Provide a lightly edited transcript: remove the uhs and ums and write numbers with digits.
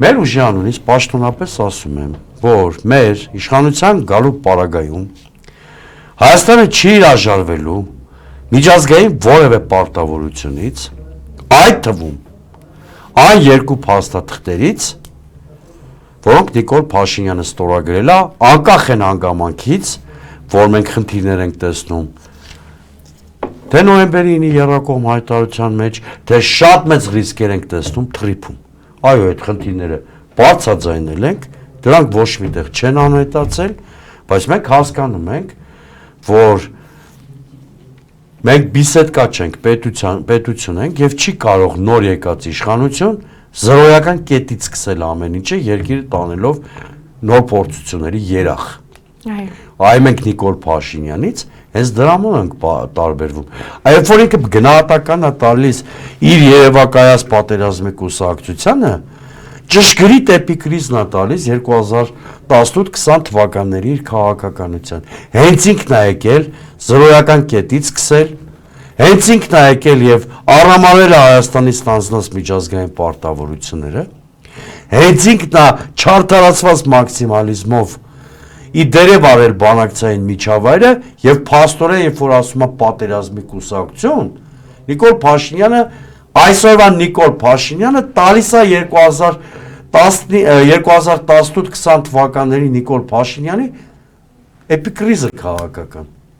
Մեր ուժի անունից պաշտոնապես ասում եմ, որ մեր իշխանության գալու պարագայում Հայաստանը չի հրաժարվելու միջազգային որևէ պարտավորությունից, այդ թվում այն երկու փաստաթղթերից, որոնք Նիկոլ Փաշինյանը ստորագրել է, անկախ են հանգամանքից, որ մենք խնդիրներ ենք տեսնում, թե նոյեմբերի 9-ի եռակողմ հայտարարության մեջ, թե շատ մեծ ռիսկեր ենք տեսնում թրիփում։ Այո, այդ խնդիրները բարձրաձայնել ենք, դրանք ոչ միտեղ չեն անհետացել, բայց մենք հասկանում ենք, որ մենք բիսեդկա չենք, պետություն ենք եւ չի կարող նոր եկած իշխանություն զրոյական կետից սկսել ամեն ինչը երկիրը տանելով նոր փորձությունների երախ։ Այ մենք Նիկոլ Փաշինյանից հենց դրամով ենք տարբերվում։ Երբ որ ինքը գնահատական է տալիս իր երևակայած պատերազմի կուսակցությանը, ճշգրիտ էպիկրիզն է տալիս 2018-20 թվականների իր քաղաքականության։ Հենց ինքն է եկել զրոյական կետից սկսել, հենց ինքն է եկել եւ առամարել է Հայաստանից ստանձնած միջազգային պարտավորությունները, հենց ինքն է չարդարացված մաքսիմալիզմով ի դերև արել բանակցային միջավայրը եւ փաստորեն երբ որ ասում է պատերազմի կուսակցություն, Նիկոլ Փաշինյանը այսօրվա Նիկոլ Փաշինյանը տալիս է 2018-20 թվականների Նիկոլ Փաշինյանի էպիկրիզը քաղաքական։